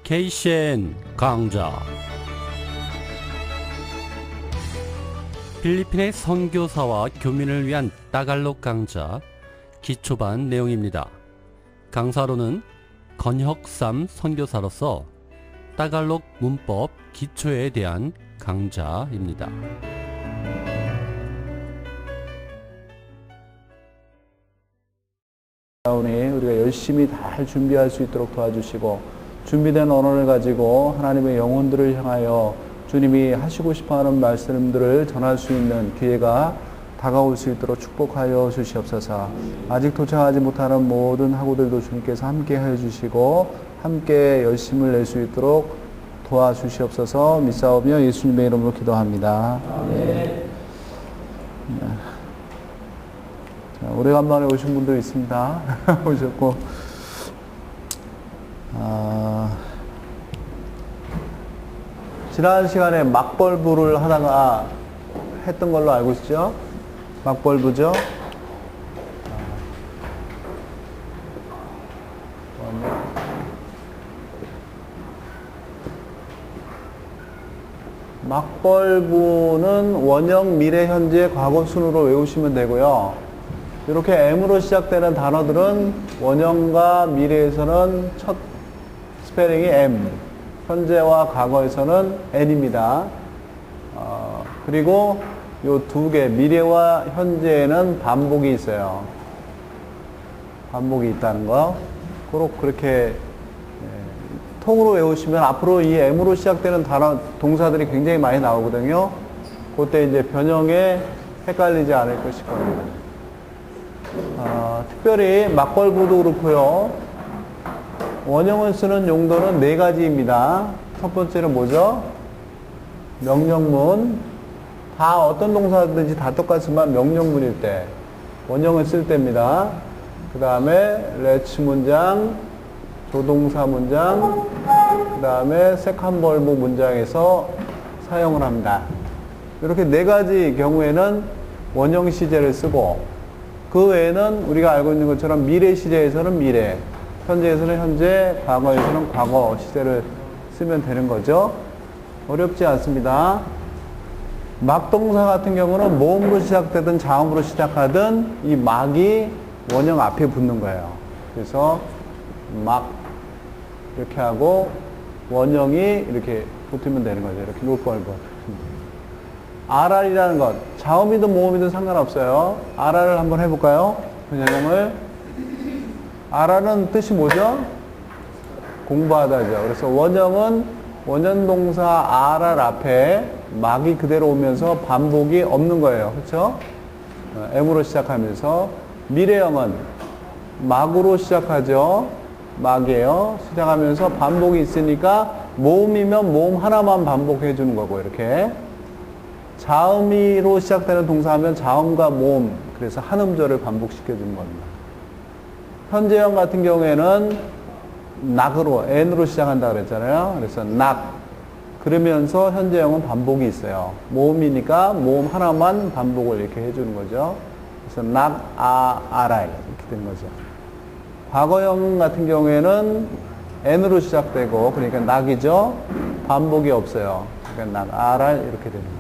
케이셴 강좌. 필리핀의 선교사와 교민을 위한 따갈록 강좌 기초반 내용입니다. 강사로는 건혁삼 선교사로서 따갈록 문법 기초에 대한 강좌입니다. 우리가 열심히 잘 준비할 수 있도록 도와주시고, 준비된 언어를 가지고 하나님의 영혼들을 향하여 주님이 하시고 싶어하는 말씀들을 전할 수 있는 기회가 다가올 수 있도록 축복하여 주시옵소서. 아직 도착하지 못하는 모든 학우들도 주님께서 함께 해주시고 함께 열심을 낼 수 있도록 도와주시옵소서. 믿사오며 예수님의 이름으로 기도합니다. 네. 자, 오래간만에 오신 분들 있습니다. 오셨고, 지난 시간에 막벌부를 하다가 했던 걸로 알고 있죠? 막벌부죠? 막벌부는 원형, 미래, 현재, 과거 순으로 외우시면 되고요. 이렇게 M으로 시작되는 단어들은 원형과 미래에서는 첫 스페링이 M, 현재와 과거에서는 N입니다. 그리고 요 두 개, 미래와 현재에는 반복이 있어요. 반복이 있다는 거. 꼭 그렇게 통으로 외우시면 앞으로 이 M으로 시작되는 단어, 동사들이 굉장히 많이 나오거든요. 그때 이제 변형에 헷갈리지 않을 것일 겁니다. 특별히 막벌부도 그렇고요. 원형을 쓰는 용도는 네 가지입니다. 첫 번째는 뭐죠? 명령문. 다 어떤 동사든지 다 똑같지만 명령문일 때 원형을 쓸 때입니다. 그 다음에 let's 문장, 조동사 문장, 그 다음에 second verb 문장에서 사용을 합니다. 이렇게 네 가지 경우에는 원형 시제를 쓰고, 그 외에는 우리가 알고 있는 것처럼 미래 시제에서는 미래, 현재에서는 현재, 과거에서는 과거 시제를 쓰면 되는 거죠. 어렵지 않습니다. 막동사 같은 경우는 모음으로 시작되든 자음으로 시작하든 이 막이 원형 앞에 붙는 거예요. 그래서 막 이렇게 하고 원형이 이렇게 붙으면 되는 거죠. 이렇게 룩벌벌. RR이라는 것, 자음이든 모음이든 상관없어요. RR을 한번 해볼까요? 변형을. RR은 뜻이 뭐죠? 공부하다죠. 그래서 원형은 원형동사 RR 앞에 막이 그대로 오면서 반복이 없는 거예요. 그렇죠? M으로 시작하면서. 미래형은 막으로 시작하죠. 막이에요. 시작하면서 반복이 있으니까 모음이면 모음 하나만 반복해 주는 거고, 이렇게. 자음이로 시작되는 동사하면 자음과 모음, 그래서 한 음절을 반복시켜 주는 겁니다. 현재형 같은 경우에는 낙으로, N으로 시작한다 그랬잖아요. 그래서 낙. 그러면서 현재형은 반복이 있어요. 모음이니까 모음 하나만 반복을 이렇게 해주는 거죠. 그래서 낙, 아라이 이렇게 된 거죠. 과거형 같은 경우에는 N으로 시작되고, 그러니까 낙이죠. 반복이 없어요. 그러니까 낙, 아랄 이렇게 됩니다.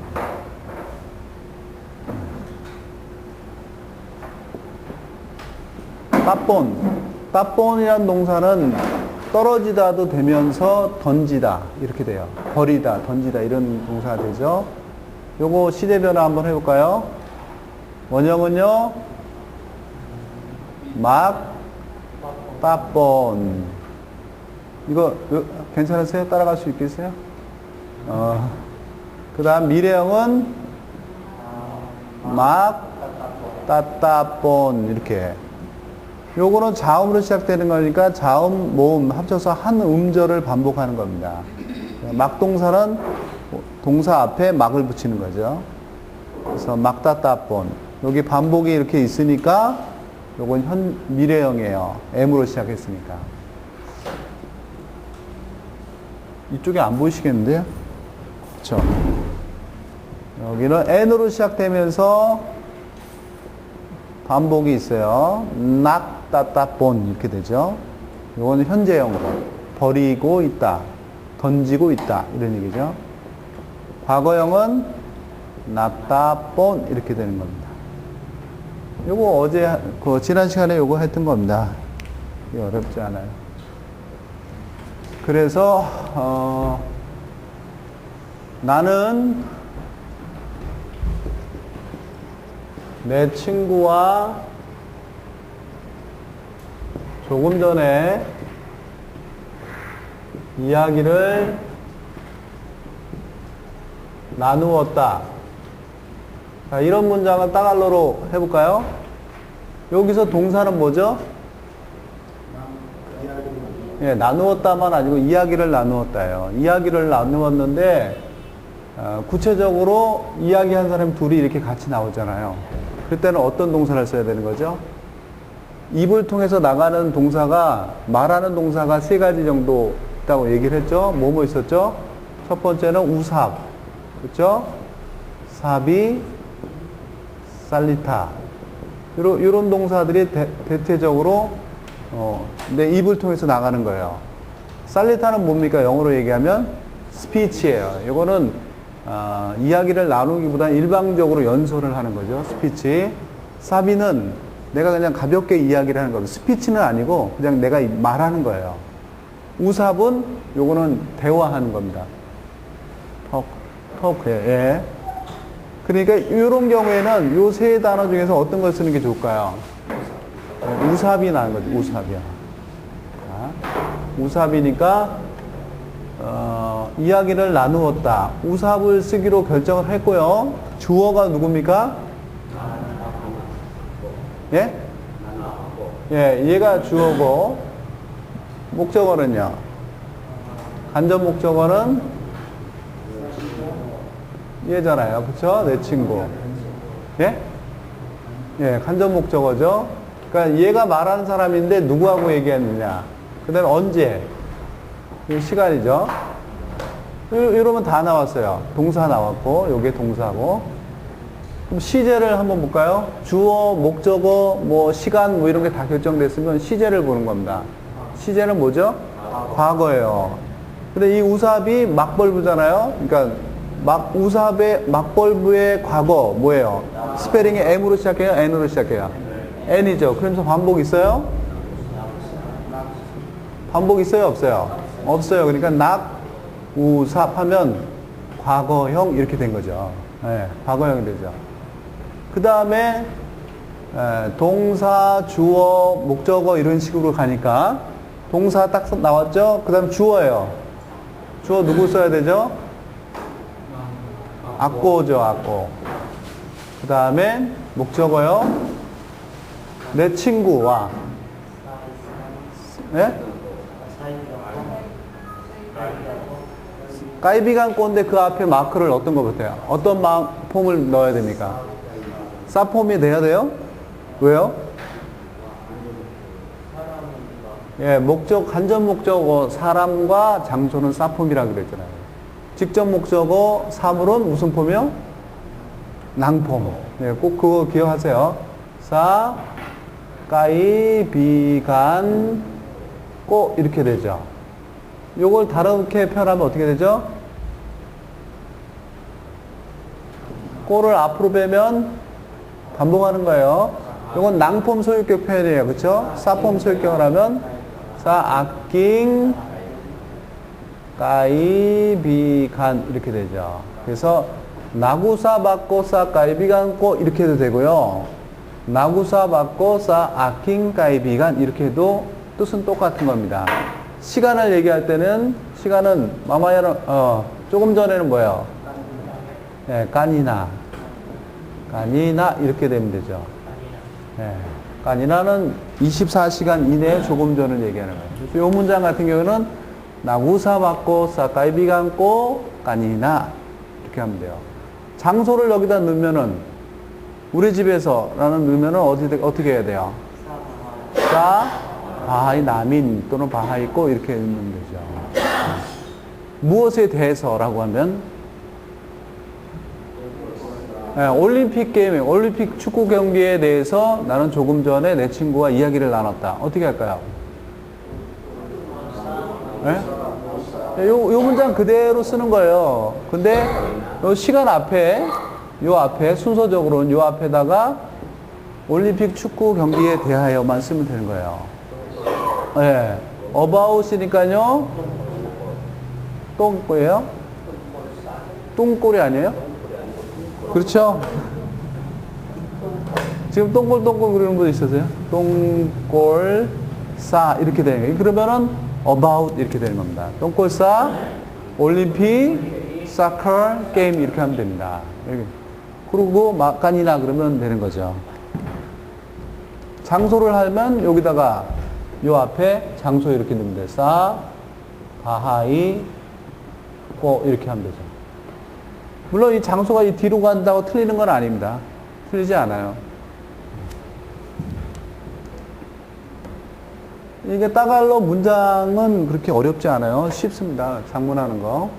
따본. 따본이라는 동사는 떨어지다도 되면서 던지다 이렇게 돼요. 버리다, 던지다 이런 동사가 되죠. 요거 시대 변화 한번 해볼까요? 원형은요, 막, 따본. 이거 괜찮으세요? 따라갈 수 있겠어요? 그 다음 미래형은 막, 따따본 이렇게. 요거는 자음으로 시작되는 거니까 자음, 모음 합쳐서 한 음절을 반복하는 겁니다. 막동사는 동사 앞에 막을 붙이는 거죠. 그래서 막따따본. 여기 반복이 이렇게 있으니까 요건 미래형이에요. M으로 시작했으니까. 이쪽에 안 보이시겠는데요? 그렇죠? 여기는 N으로 시작되면서 반복이 있어요. 낙, 따따본 이렇게 되죠. 이거는 현재형으로 버리고 있다 던지고 있다. 이런 얘기죠. 과거형은 놨다, 본 이렇게 되는 겁니다. 요거 어제, 지난 시간에 요거 했던 겁니다. 이게 어렵지 않아요. 그래서, 나는 내 친구와 조금 전에 이야기를 나누었다. 자, 이런 문장을 따갈로로 해볼까요? 여기서 동사는 뭐죠? 예, 나누었다만 아니고 이야기를 나누었다예요. 이야기를 나누었는데 구체적으로 이야기한 사람이 둘이 이렇게 같이 나오잖아요. 그때는 어떤 동사를 써야 되는 거죠? 입을 통해서 나가는 동사가, 말하는 동사가 세 가지 정도 있다고 얘기를 했죠. 뭐뭐 있었죠? 첫 번째는 우삽, 그렇죠? 사비, 살리타. 이런 동사들이 대체적으로 내 입을 통해서 나가는 거예요. 살리타는 뭡니까? 영어로 얘기하면 스피치예요. 이거는 이야기를 나누기보다는 일방적으로 연설을 하는 거죠. 스피치. 사비는 내가 그냥 가볍게 이야기를 하는 거예요. 스피치는 아니고 그냥 내가 말하는 거예요. 우삽은 요거는 대화하는 겁니다. 토크, 예. 그러니까 이런 경우에는 요 세 단어 중에서 어떤 걸 쓰는 게 좋을까요? 우삽이 나는 거죠. 우삽이야. 우삽이니까 이야기를 나누었다. 우삽을 쓰기로 결정을 했고요. 주어가 누굽니까? 예? 예, 얘가 주어고 목적어는요. 간접 목적어는 얘잖아요. 그쵸? 내 친구. 예? 예, 간접 목적어죠. 그러니까 얘가 말하는 사람인데 누구하고 얘기했느냐. 그 다음에 언제. 시간이죠. 이러면 다 나왔어요. 동사 나왔고, 요게 동사고. 그럼 시제를 한번 볼까요? 주어, 목적어, 뭐 시간 뭐 이런 게 다 결정됐으면 시제를 보는 겁니다. 시제는 뭐죠? 과거예요. 근데 이 우삽이 막벌부잖아요. 그러니까 우삽의 막벌부의 과거 뭐예요? 스페링이 M으로 시작해요? N으로 시작해요? N이죠. 그러면서 반복 있어요? 반복 있어요? 없어요? 없어요. 그러니까 우삽 하면 과거형 이렇게 된 거죠. 네, 과거형이 되죠. 그 다음에 동사, 주어, 목적어 이런 식으로 가니까 동사 딱 나왔죠? 그 다음 주어예요. 주어 누구 써야 되죠? 악고죠, 악고. 그 다음에 목적어요. 내 친구와. 네? 까이비간 꼰데 그 앞에 마크를 어떤 거 붙여요? 어떤 폼을 넣어야 됩니까? 사폼이 돼야 돼요? 왜요? 예, 간접 목적어 사람과 장소는 사폼이라고 그랬잖아요. 직접 목적어 사물은 무슨 폼이요? 낭폼. 네, 꼭 그거 기억하세요. 까이비간 꼬 이렇게 되죠. 요걸 다르게 표현하면 어떻게 되죠? 꼬를 앞으로 빼면 반복하는 거예요. 요건 낭폼 소유격 표현이에요. 그쵸? 사폼 소유격을 하면 아킹 까이비간 이렇게 되죠. 그래서 나구사 바꼬사 까이비간 꼬 이렇게 해도 되고요. 나구사 바꼬사 아킹 까이비간 이렇게 해도 뜻은 똑같은 겁니다. 시간을 얘기할 때는 시간은 마마야는 조금 전에는 뭐예요? 네, 까니나 이렇게 되면 되죠. 네, 까니나는 24시간 이내에 조금 전을 얘기하는 거예요. 그래서 이 문장 같은 경우는 나구사 받고 사까이비간 꼬 까니나 이렇게 하면 돼요. 장소를 여기다 넣으면은 우리 집에서라는 넣으면은 어떻게 해야 돼요? 바하이 나민 또는 바하이 꼬 이렇게 넣으면 되죠. 무엇에 대해서라고 하면 올림픽 게임, 올림픽 축구 경기에 대해서 나는 조금 전에 내 친구와 이야기를 나눴다. 어떻게 할까요? 네? 요 문장 그대로 쓰는 거예요. 근데 요 시간 앞에, 요 앞에 순서적으로는 요 앞에다가 올림픽 축구 경기에 대하여만 쓰면 되는 거예요. 예. about이니까요. 똥꼬예요? 똥꼬리 아니에요? 그렇죠? 지금 똥골 그리는 분 있으세요? 똥골 싸 이렇게 되는 거예요. 그러면은 about 이렇게 되는 겁니다. 똥골 싸 올림픽 사커 게임 이렇게 하면 됩니다. 그리고 마칸이나 그러면 되는 거죠. 장소를 하면 여기다가 요 앞에 장소 이렇게 넣으면 돼요. 싸 가하이 꼬 이렇게 하면 되죠. 물론 이 장소가 이 뒤로 간다고 틀리는 건 아닙니다. 틀리지 않아요. 이게 따갈로 문장은 그렇게 어렵지 않아요. 쉽습니다. 작문하는 거.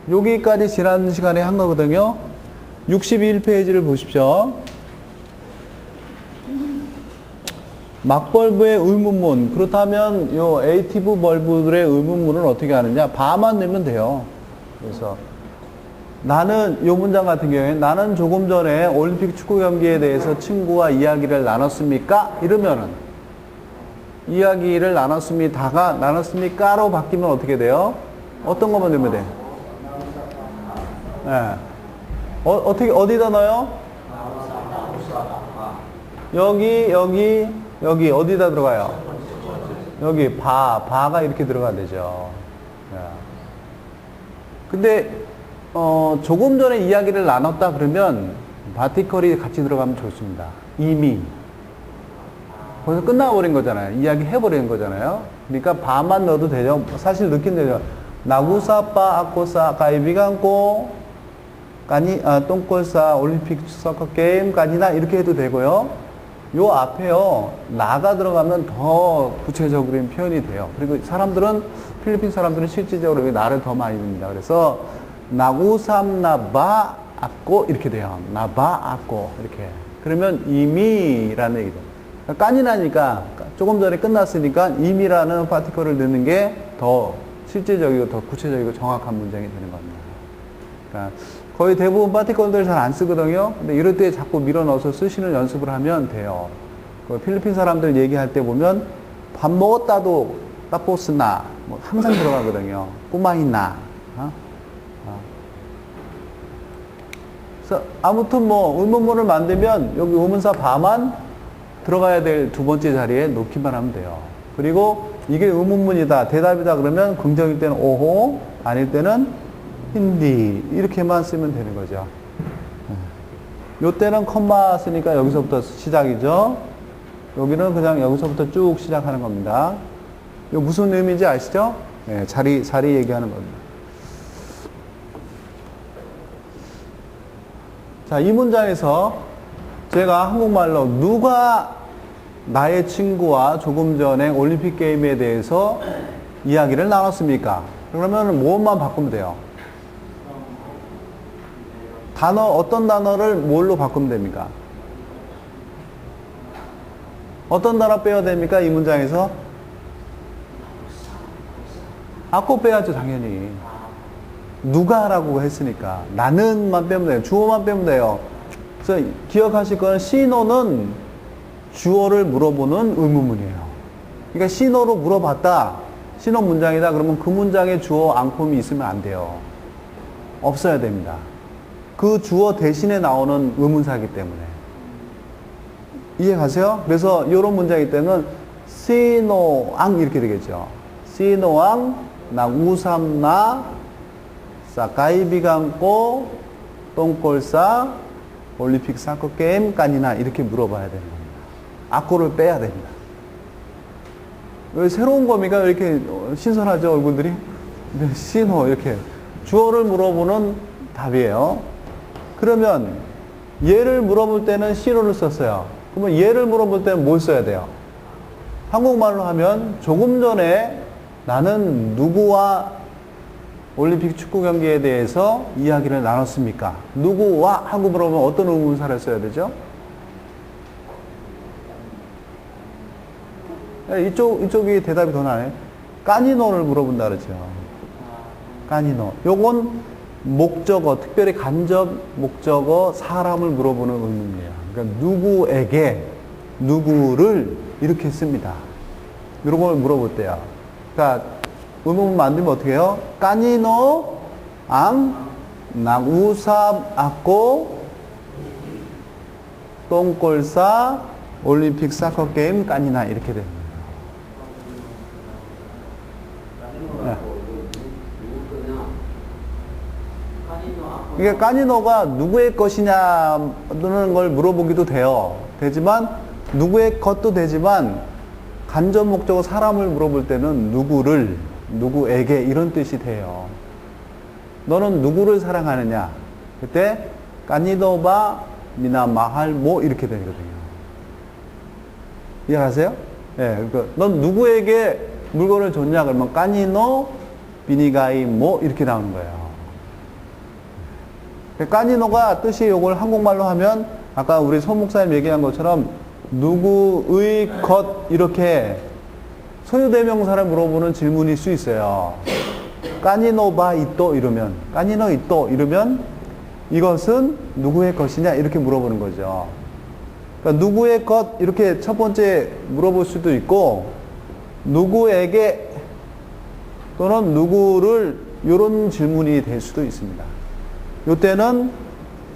여기까지 지난 시간에 한 거거든요. 61페이지를 보십시오. 막벌브의 의문문. 그렇다면 요 에이티브 벌브들의 의문문은 어떻게 하느냐? 바만 넣으면 돼요. 그래서 나는 요 문장 같은 경우에 나는 조금 전에 올림픽 축구 경기에 대해서 친구와 이야기를 나눴습니까? 이러면은 이야기를 나눴습니까로 바뀌면 어떻게 돼요? 어떤 것만 넣으면 돼? 네. 어떻게 어디다 넣어요? 여기 어디다 들어가요? 여기 바가 이렇게 들어가야 되죠. 네. 근데 조금 전에 이야기를 나눴다 그러면 바티컬이 같이 들어가면 좋습니다. 이미 벌써 끝나버린 거잖아요. 이야기 해버린 거잖아요. 그러니까 바만 넣어도 되죠. 사실 넣긴 되죠. 나구사빠 아코사 가이비간고 똥골사 올림픽 서커 게임까지나 이렇게 해도 되고요. 요 앞에요. 나가 들어가면 더 구체적인 표현이 돼요. 그리고 필리핀 사람들은 실질적으로 나를 더 많이 듭니다. 그래서 나구삼나바 아꼬 이렇게 돼요. 나바 아꼬 이렇게. 그러면 이미라는 얘기죠. 깐이나니까 조금 전에 끝났으니까 이미라는 파티클을 넣는 게 더 실질적이고 더 구체적이고 정확한 문장이 되는 겁니다. 그러니까 거의 대부분 파티클들 잘 안 쓰거든요. 근데 이럴 때 자꾸 밀어 넣어서 쓰시는 연습을 하면 돼요. 그 필리핀 사람들 얘기할 때 보면 밥 먹었다도 따포스나 뭐 항상 들어가거든요. 꼬마이나. 그래서 아무튼 뭐 의문문을 만들면 여기 의문사 바만 들어가야 될 두 번째 자리에 놓기만 하면 돼요. 그리고 이게 의문문이다, 대답이다 그러면 긍정일 때는 오호, 아닐 때는 힌디 이렇게만 쓰면 되는 거죠. 요때는 컴마 쓰니까 여기서부터 시작이죠. 여기는 그냥 여기서부터 쭉 시작하는 겁니다. 이거 무슨 의미인지 아시죠? 네, 자리 얘기하는 겁니다. 자, 이 문장에서 제가 한국말로 누가 나의 친구와 조금 전에 올림픽 게임에 대해서 이야기를 나눴습니까? 그러면 무엇만 바꾸면 돼요? 어떤 단어를 뭘로 바꾸면 됩니까? 어떤 단어 빼야 됩니까? 이 문장에서? 아꼬 빼야죠, 당연히. 누가라고 했으니까. 나는만 빼면 돼요. 주어만 빼면 돼요. 그래서 기억하실 거는 시노는 주어를 물어보는 의문문이에요. 그러니까 시노로 물어봤다. 시노 문장이다. 그러면 그 문장에 주어 앙콤이 있으면 안 돼요. 없어야 됩니다. 그 주어 대신에 나오는 의문사이기 때문에. 이해 가세요? 그래서 이런 문장일 때는 시노앙 이렇게 되겠죠. 시노앙 나우삼나 사카이비강꼬 똥골사 올림픽 사커 게임까지나 이렇게 물어봐야 되는 겁니다. 아꼬를 빼야 됩니다. 왜 새로운 거미가 이렇게 신선하죠, 얼굴들이? 신호 이렇게 주어를 물어보는 답이에요. 그러면 얘를 물어볼 때는 신호를 썼어요. 그러면 얘를 물어볼 때는 뭘 써야 돼요? 한국말로 하면 조금 전에 나는 누구와 올림픽 축구 경기에 대해서 이야기를 나눴습니까? 누구와 하고 물어보면 어떤 의문사를 써야 되죠? 이쪽이 대답이 더 나네. 까니노를 물어본다 그러죠. 까니노. 요건 목적어, 특별히 간접 목적어 사람을 물어보는 의문이에요. 그러니까 누구에게, 누구를 이렇게 씁니다. 이런 걸 물어볼 때야. 그러니까 의문 만들면 어떻게 해요? 까니노 앙 나우삽 아꼬 똥골사 올림픽 사커 게임 까니나 이렇게 됩니다. 네. 이게 까니노가 누구의 것이냐는 걸 물어보기도 되지만 누구의 것도 되지만 간접 목적어 사람을 물어볼 때는 누구를, 누구에게 이런 뜻이 돼요. 너는 누구를 사랑하느냐? 그때 까니노바 미나 마할 모 이렇게 되거든요. 이해하세요? 예, 그러니까 넌 누구에게 물건을 줬냐? 그러면 까니노 비니가이 모 이렇게 나오는 거예요. 까니노가 뜻이 이걸 한국말로 하면 아까 우리 소 목사님 얘기한 것처럼 누구의 것 이렇게 소유대명사를 물어보는 질문일 수 있어요. 까니노바 이또 이러면 까니노 이또 이러면 이것은 누구의 것이냐 이렇게 물어보는 거죠. 그러니까 누구의 것 이렇게 첫 번째 물어볼 수도 있고 누구에게 또는 누구를 이런 질문이 될 수도 있습니다. 요때는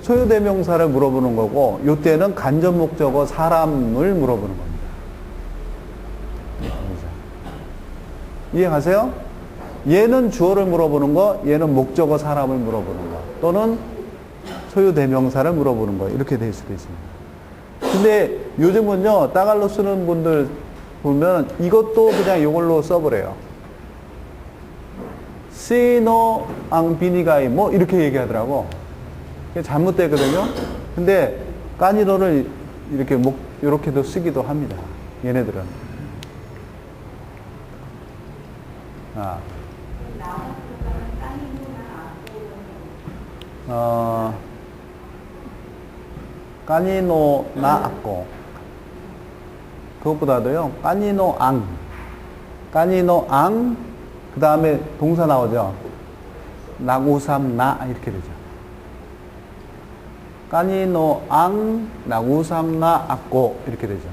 소유대명사를 물어보는 거고 요때는 간접 목적어 사람을 물어보는 겁니다. 이해가세요? 얘는 주어를 물어보는 거, 얘는 목적어 사람을 물어보는 거, 또는 소유대명사를 물어보는 거 이렇게 될 수도 있습니다. 근데 요즘은요 따갈로 쓰는 분들 보면 이것도 그냥 이걸로 써버려요. 시노 앙비니가이 뭐 이렇게 얘기하더라고. 그게 잘못되거든요. 근데 까니노를 이렇게도 쓰기도 합니다. 얘네들은. 까니노 나았고 그것보다도요 까니노 앙 그 다음에 동사 나오죠. 나구삼 나 이렇게 되죠. 까니노 앙 나구삼 나 아꼬 이렇게 되죠.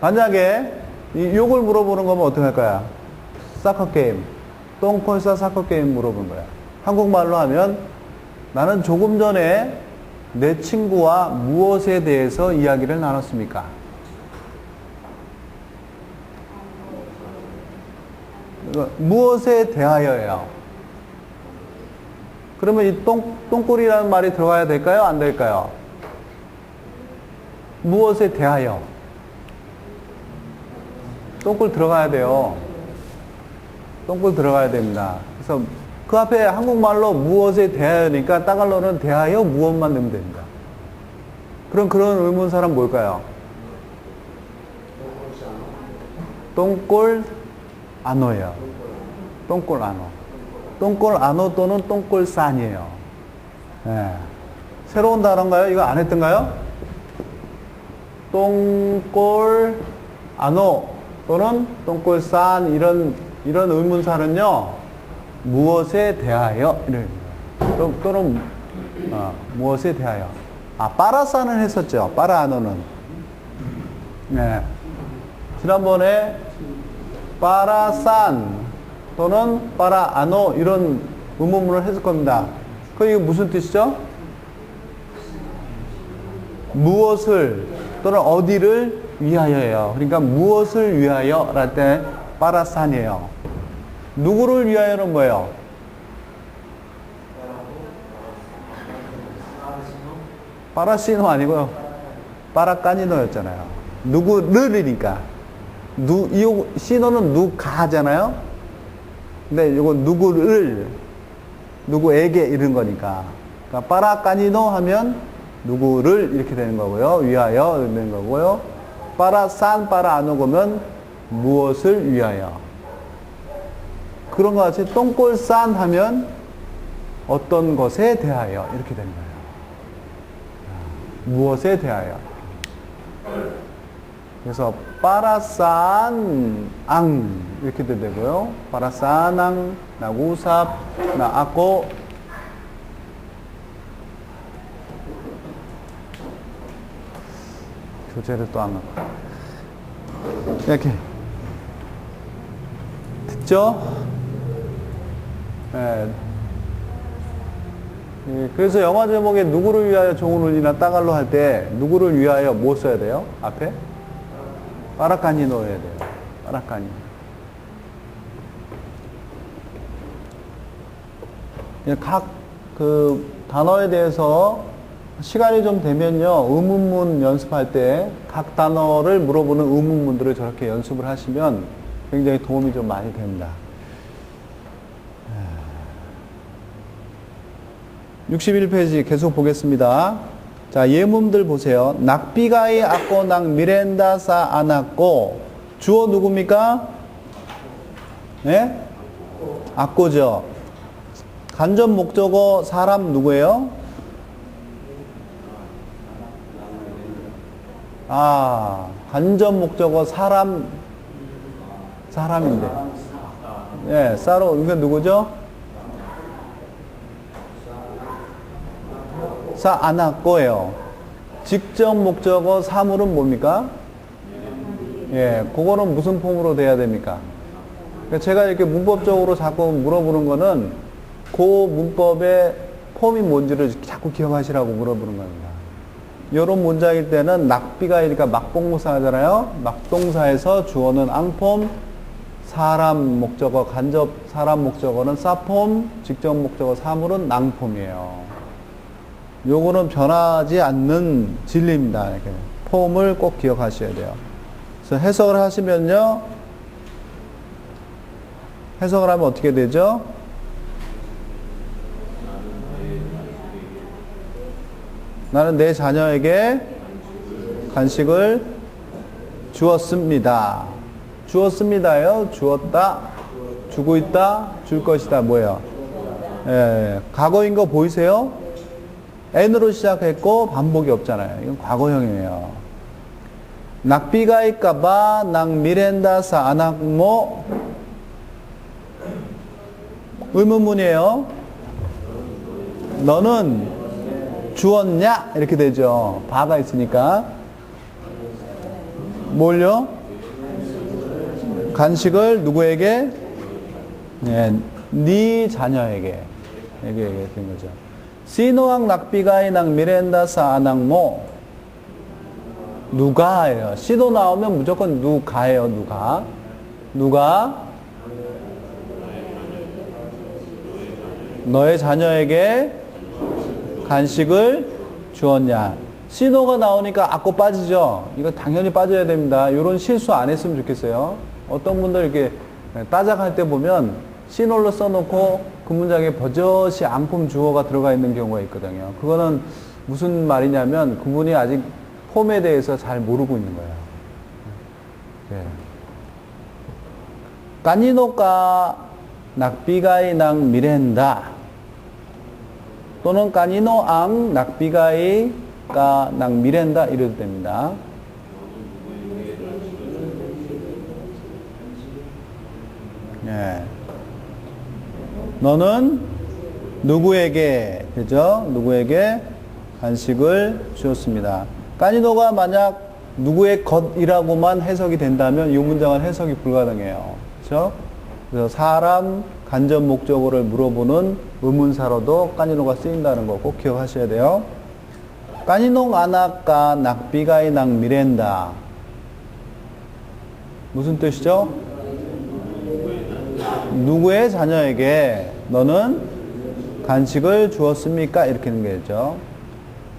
만약에 요걸 물어보는 거면 어떻게 할까요? 사커 게임, 똥콜사 사커 게임 물어보는 거야. 한국말로 하면 나는 조금 전에 내 친구와 무엇에 대해서 이야기를 나눴습니까? 무엇에 대하여예요. 그러면 이 똥꿀이라는 말이 들어가야 될까요? 안 될까요? 무엇에 대하여. 똥꿀 들어가야 돼요. 똥꿀 들어가야 됩니다. 그래서 그 앞에 한국말로 무엇에 대하여니까 따갈로는 대하여 무엇만 넣으면 됩니다. 그럼 그런 의문사람 뭘까요? 똥꿀 아노예요. 똥꿀 아노. 똥꿀 아노 또는 똥꿀 산이에요. 네. 새로운 단어인가요? 이거 안 했던가요? 똥꿀 아노 또는 똥꿀 산 이런 의문사는요 무엇에 대하여 또는 무엇에 대하여 빠라산을 했었죠. 빠라아노는. 네. 지난번에 빠라산 또는 빠라아노 이런 의문문을 했을 겁니다. 그럼 이게 무슨 뜻이죠? 무엇을 또는 어디를 위하여예요. 그러니까 무엇을 위하여 랄 때 빠라산이에요. 누구를 위하여는 뭐예요? 빠라시노 아니고요. 빠라까니노였잖아요. 누구를이니까. 시노는 누가잖아요. 근데 이거 누구에게 이런 거니까. 그러니까 빠라까니노 하면 누구를 이렇게 되는 거고요. 위하여 되는 거고요. 빠라산 빠라아노 그러면 무엇을 위하여. 그런 것 같이 똥골산 하면 어떤 것에 대하여 이렇게 되는 거예요. 무엇에 대하여. 그래서 빠라산 앙 이렇게 되고요. 빠라산앙 나구삽 나아꼬 교재를 또 안 갖고 이렇게 됐죠? 네. 예, 그래서 영화 제목에 누구를 위하여 종을 울리나 따갈로 할 때 누구를 위하여 뭐 써야 돼요? 앞에? 빠라카니 넣어야 돼요. 빠라카니. 각 그 단어에 대해서 시간이 좀 되면요, 의문문 연습할 때 각 단어를 물어보는 의문문들을 저렇게 연습을 하시면 굉장히 도움이 좀 많이 됩니다. 61페이지 계속 보겠습니다. 자, 예문들 보세요. 낙비가이 아꼬 낙 미렌다사 아나꼬. 주어 누굽니까? 네? 아꼬죠. 간접 목적어 사람 누구예요? 아, 간접 목적어 사람인데. 예, 싸로, 이건 누구죠? 아나꼬예요. 직접 목적어 사물은 뭡니까? 예, 그거는 무슨 폼으로 돼야 됩니까? 그러니까 제가 이렇게 문법적으로 자꾸 물어보는 거는 그 문법의 폼이 뭔지를 자꾸 기억하시라고 물어보는 겁니다. 이런 문장일 때는 낙비가이니까 막동사 하잖아요. 막동사에서 주어는 앙폼, 사람 목적어, 간접 사람 목적어는 싸폼, 직접 목적어 사물은 낭폼이에요. 요거는 변하지 않는 진리입니다. 이렇게 폼을 꼭 기억하셔야 돼요. 그래서 해석을 하시면요, 해석을 하면 어떻게 되죠? 나는 내 자녀에게 간식을 주었습니다. 주었습니다요. 주었다. 주고 있다. 줄 것이다. 뭐예요? 예, 과거인 거 보이세요? N으로 시작했고 반복이 없잖아요. 이건 과거형이에요. 낙비가일까봐 낙 미렌다사 아낙모 의문문이에요. 너는 주었냐? 이렇게 되죠. 바가 있으니까. 뭘요? 간식을 누구에게? 네 자녀에게. 이게 된 거죠. 시노왕 낙비가이 낙 미렌다사 아낙모 누가예요. 시도 나오면 무조건 누가예요. 누가 너의 자녀에게 간식을 주었냐. 시노가 나오니까 아꼬 빠지죠. 이거 당연히 빠져야 됩니다. 이런 실수 안 했으면 좋겠어요. 어떤 분들 이렇게 따작할 때 보면 시노로 써놓고 그 문장에 버젓이 앙품 주어가 들어가 있는 경우가 있거든요. 그거는 무슨 말이냐면 그분이 아직 폼에 대해서 잘 모르고 있는 거예요. 네. 까니노까 낙비가이 낙 미렌다 또는 까니노앙 낙비가이가 낙 미렌다 이래도 됩니다. 네. 너는 누구에게, 그죠? 누구에게 간식을 주었습니다. 까니노가 만약 누구의 것이라고만 해석이 된다면 이 문장은 해석이 불가능해요. 그죠? 그래서 사람 간접 목적어를 물어보는 의문사로도 까니노가 쓰인다는 거 꼭 기억하셔야 돼요. 까니노 아나까 낙비가이 낙 미렌다. 무슨 뜻이죠? 누구의 자녀에게 너는 간식을 주었습니까? 이렇게 되는 거죠.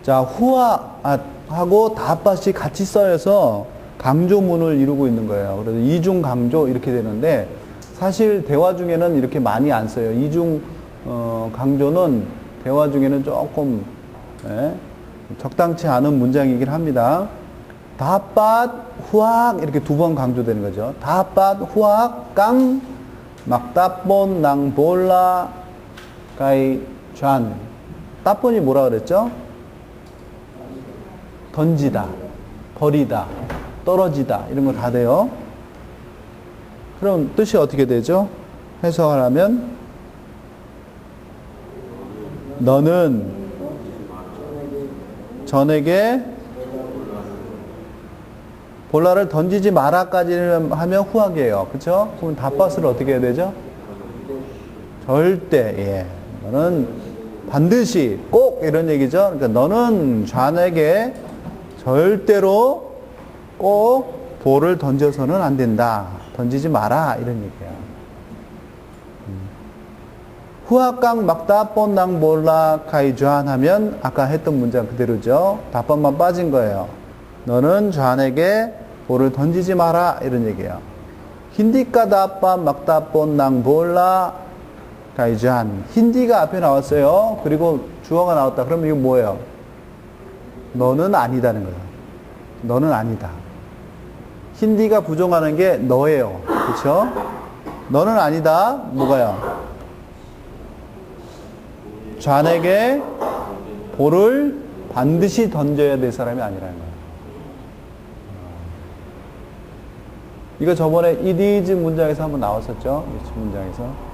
자, 후아하고 다팟이 같이 써여서 강조문을 이루고 있는 거예요. 그래서 이중 강조 이렇게 되는데 사실 대화 중에는 이렇게 많이 안 써요. 이중 강조는 대화 중에는 조금 적당치 않은 문장이긴 합니다. 다팟 후악 이렇게 두 번 강조되는 거죠. 다팟 후악 깡 막따본 낭 볼라 가이 잔. 따본이 뭐라 그랬죠? 던지다. 버리다, 떨어지다 이런 거 다 돼요. 그럼 뜻이 어떻게 되죠? 해석을 하면 너는 전에게 볼라를 던지지 마라까지 하면 후학이에요. 그렇죠? 그럼 답밭을 어떻게 해야 되죠? 절대. 예. 너는 반드시 꼭 이런 얘기죠. 그러니까 너는 좌에게 절대로 꼭 볼을 던져서는 안 된다. 던지지 마라 이런 얘기예요. 후학강 막다본낭 볼라 카이주안 하면 아까 했던 문장 그대로죠. 답변만 빠진 거예요. 너는 좌에게 볼을 던지지 마라 이런 얘기예요. 힌디까 다반 막다본낭 볼라 카이주안. 힌디가 앞에 나왔어요. 그리고 주어가 나왔다. 그러면 이거 뭐예요? 너는 아니다는 거예요. 너는 아니다. 힌디가 부정하는 게 너예요. 그렇죠? 너는 아니다. 뭐가요? 좌에게 볼을 반드시 던져야 될 사람이 아니라는 거예요. 이거 저번에 it is 문장에서 한번 나왔었죠? 이 문장에서.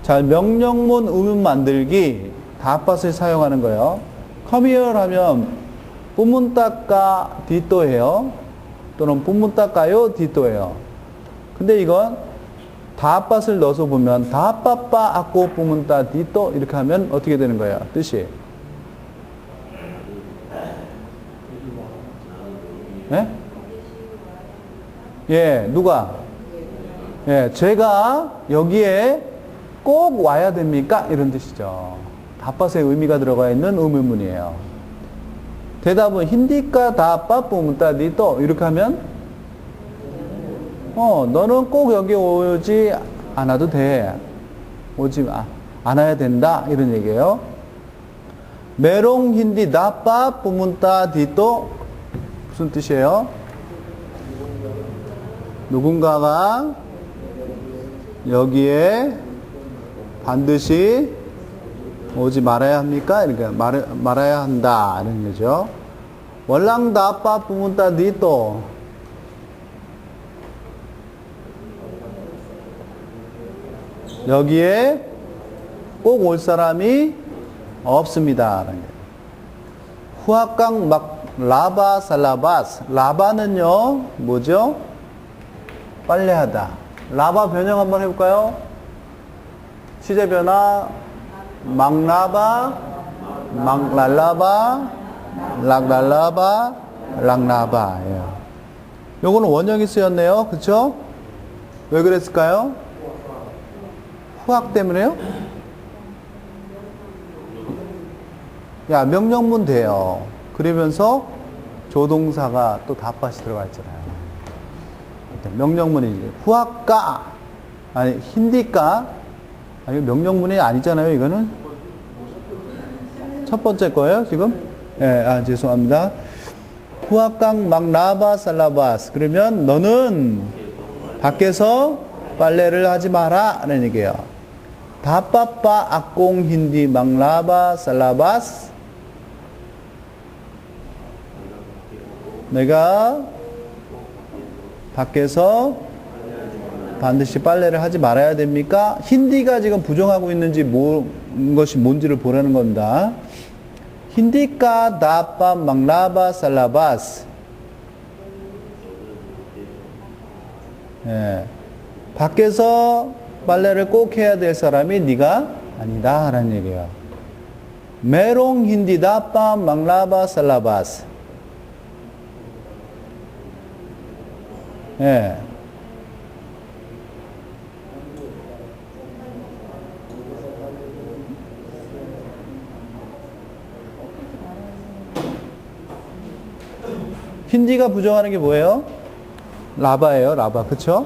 자, 명령문 의문 만들기 다팟을 사용하는 거예요. come here 하면 뿌문따까 디또예요. 또는 뿌문따까요 디또예요. 근데 이건 다팟을 넣어서 보면 다빠빠 아꼬 뿌문따 디또 이렇게 하면 어떻게 되는 거예요? 뜻이 예? 예, 누가? 예, 제가 여기에 꼭 와야 됩니까? 이런 뜻이죠. 다팟의 의미가 들어가 있는 의문문이에요. 대답은 힌디까 다빠 뿌문따 디또 이렇게 하면 너는 꼭 여기 오지 않아도 돼. 오지 않아야 된다. 이런 얘기예요. 메롱 힌디 다빠 뿌문따 디또 무슨 뜻이에요? 누군가가 여기에 반드시 오지 말아야 합니까? 그러니까 말아야 한다. 이런 거죠. 월랑 다빠 뿌문따 디또 여기에 꼭 올 사람이 없습니다. 후학강 막 라바 살라바스. 라바는요 뭐죠? 빨래하다. 라바 변형 한번 해볼까요? 시제 변화 막라바 막랄라바 락랄라바 락라바. 요거는 원형이 쓰였네요. 그쵸? 왜 그랬을까요? 후학 때문에요? 야, 명령문 돼요. 그러면서 조동사가 또 다팟이 들어가 있잖아요. 명령문이 후학가 아니 힌디가 아니 명령문이 아니잖아요. 이거는 첫 번째 거예요. 지금 죄송합니다. 후학강 막라바 살라바스. 그러면 너는 밖에서 빨래를 하지 마라 라는 얘기예요. 다빠빠 악공 힌디 막라바 살라바스. 내가 밖에서 반드시 빨래를 하지 말아야 됩니까? 힌디가 지금 부정하고 있는지 것이 뭔지를 보라는 겁니다. 힌디까 다빠 막라바 살라바스. 밖에서 빨래를 꼭 해야 될 사람이 네가 아니다 라는 얘기예요. 메롱 힌디 다빠 막라바 살라바스. 힌디가 부정하는 게 뭐예요? 라바예요, 라바. 그쵸?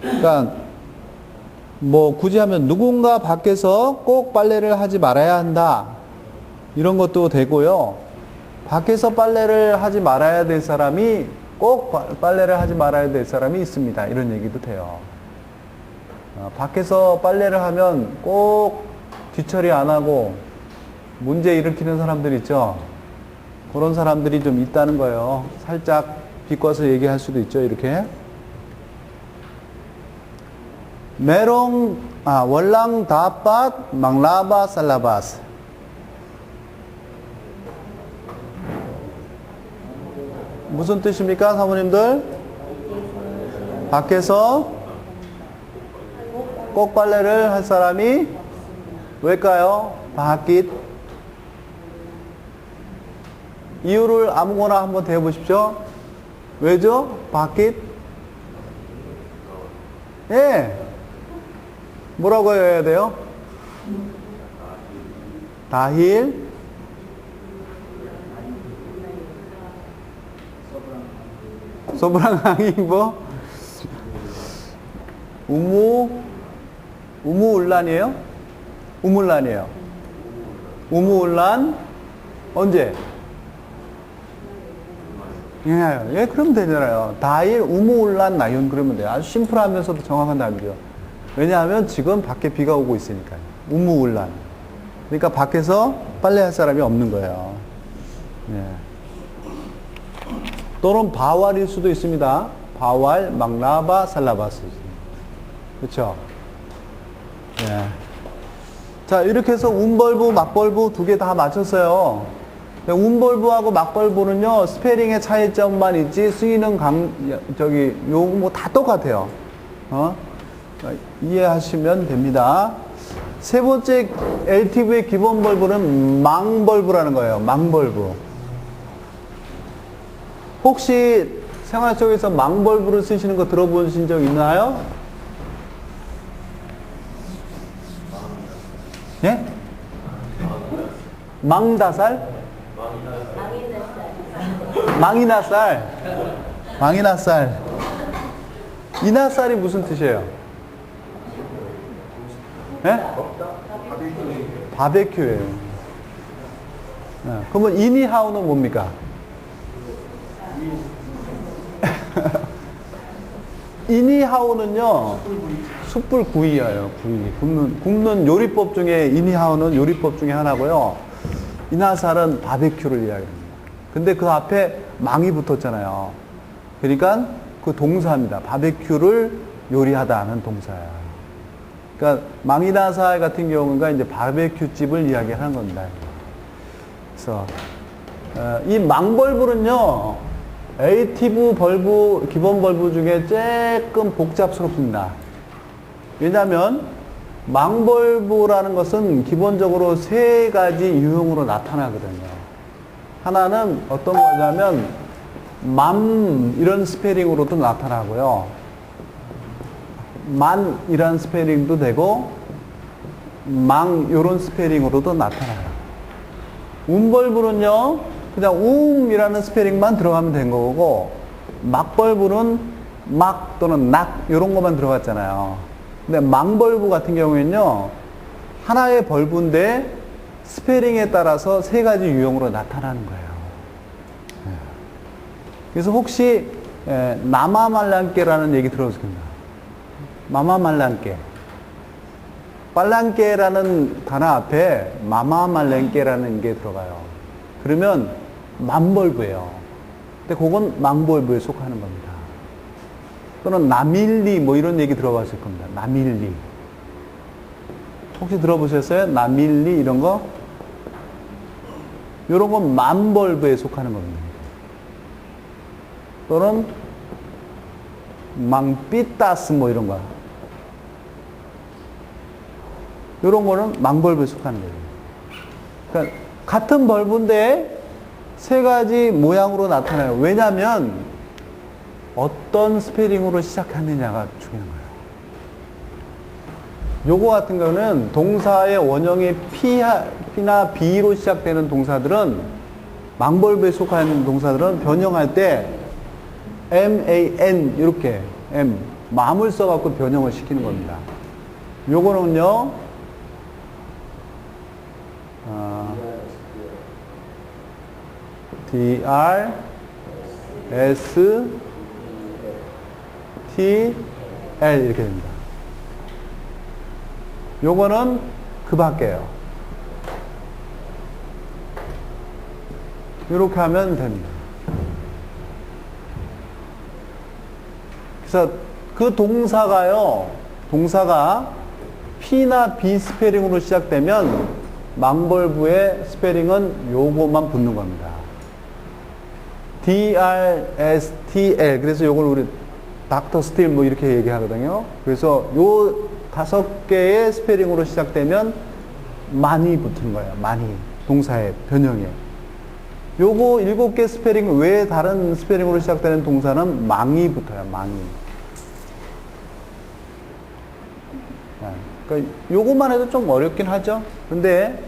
그러니까 뭐 굳이 하면 누군가 밖에서 꼭 빨래를 하지 말아야 한다. 이런 것도 되고요. 밖에서 빨래를 하지 말아야 될 사람이 꼭 빨래를 하지 말아야 될 사람이 있습니다. 이런 얘기도 돼요. 밖에서 빨래를 하면 꼭 뒤처리 안 하고 문제 일으키는 사람들 있죠. 그런 사람들이 좀 있다는 거예요. 살짝 비꼬아서 얘기할 수도 있죠, 이렇게. 월랑 다pat 망라바 살라바스. 무슨 뜻입니까, 사모님들? 밖에서 꼭빨래를 할 사람이 왜일까요? 바킷. 이유를 아무거나 한번 대보십시오. 왜죠? 바킷? 예. 뭐라고 해야 돼요? 다힐 소브랑항이 뭐? 우무울란이에요? 우물란이에요. 우무울란 언제? 예, 그러면 되잖아요. 다일 우무울란 나윤 그러면 돼요. 아주 심플하면서도 정확한 답이죠. 왜냐하면 지금 밖에 비가 오고 있으니까요. 우무울란. 그러니까 밖에서 빨래할 사람이 없는 거예요. 예. 또는 바왈일 수도 있습니다. 바왈, 막라바, 살라바스. 그렇죠? 예. 자, 이렇게 해서 운벌부, 막벌부 두 개 다 맞췄어요. 운벌부하고 막벌부는요, 스페링의 차이점만 있지, 쓰이는 요거 뭐 다 똑같아요. 이해하시면 됩니다. 세 번째 LTV의 기본 벌부는 망벌부라는 거예요. 망벌부. 혹시 생활 속에서 망벌부를 쓰시는 거 들어보신 적 있나요? 예? 망다살? 망이나살. 망이나살. 이나살이 무슨 뜻이에요? 예? 바베큐예요. 그러면 이니하우는 뭡니까? 이니하우는요, 숯불구이예요. 굽는 요리법 중에 이니하우는 요리법 중에 하나고요. 이나살은 바베큐를 이야기합니다. 근데 그 앞에 망이 붙었잖아요. 그러니까 그 동사입니다. 바베큐를 요리하다 하는 동사야. 그러니까 망이나살 같은 경우가 이제 바베큐 집을 이야기하는 겁니다. 그래서 이 망벌부는요, 에이티브 벌부, 기본 벌부 중에 조금 복잡스럽습니다. 왜냐하면 망벌부라는 것은 기본적으로 세 가지 유형으로 나타나거든요. 하나는 어떤 거냐면 맘 이런 스페링으로도 나타나고요. 만 이런 스페링도 되고 망 이런 스페링으로도 나타나요. 운벌부는요, 그냥 이라는 스페링만 들어가면 된 거고, 막벌부는 막 또는 낙 이런 것만 들어갔잖아요. 근데 망벌부 같은 경우에는요, 하나의 벌부인데 스페링에 따라서 세 가지 유형으로 나타나는 거예요. 그래서 혹시 나마말란께라는 얘기 들어보셨을 겁니다. 마마말란께. 빨란께라는 단어 앞에 마마말랭께라는 게 들어가요. 그러면 만벌부예요. 근데 그건 망벌부에 속하는 겁니다. 또는 나밀리 뭐 이런 얘기 들어봤을 겁니다. 나밀리. 혹시 들어보셨어요? 나밀리 이런 거? 이런 건 만벌부에 속하는 겁니다. 또는 망삐따스 뭐 이런 거. 이런 거는 망벌부에 속하는 거예요. 그러니까 같은 벌부인데 세 가지 모양으로 나타나요. 왜냐하면 어떤 스페링으로 시작하느냐가 중요한 거예요. 요거 같은 거는 동사의 원형이 P나 B로 시작되는 동사들은, 망벌부에 속하는 동사들은 변형할 때 MAN 이렇게 맘을 써갖고 변형을 시키는 겁니다. 요거는요, DR, S, T, L 이렇게 됩니다. 요거는 그 밖에요. 이렇게 하면 됩니다. 그래서 그 동사가 P나 B 스페링으로 시작되면 망벌부의 스페링은 요거만 붙는 겁니다. DRSTL. 그래서 요걸 우리 닥터 스틸 뭐 이렇게 얘기하거든요. 그래서 요 5개의 스페링으로 시작되면 많이 붙은 거예요. 많이. 동사의 변형에. 요거 7개 스페링 외에 다른 스페링으로 시작되는 동사는 망이 붙어요. 망이. 그러니까 요것만 해도 좀 어렵긴 하죠. 근데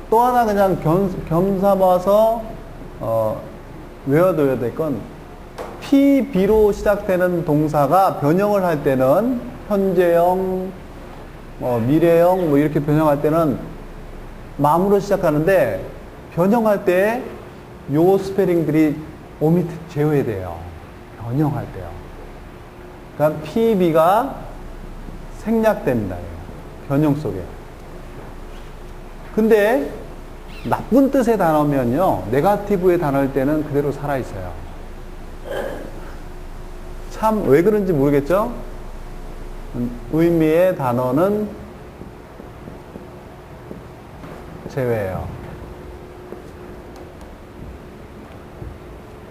또 하나 그냥 겸삼아서 외워둬야 될 건 PB로 시작되는 동사가 변형을 할 때는 현재형, 미래형 뭐 이렇게 변형할 때는 맘으로 시작하는데 변형할 때 요 스페링들이 제외돼요. 변형할 때요. 그러니까 PB가 생략됩니다. 변형 속에. 근데 나쁜 뜻의 단어면요, 네거티브의 단어일 때는 그대로 살아있어요. 참 왜 그런지 모르겠죠? 의미의 단어는 제외해요.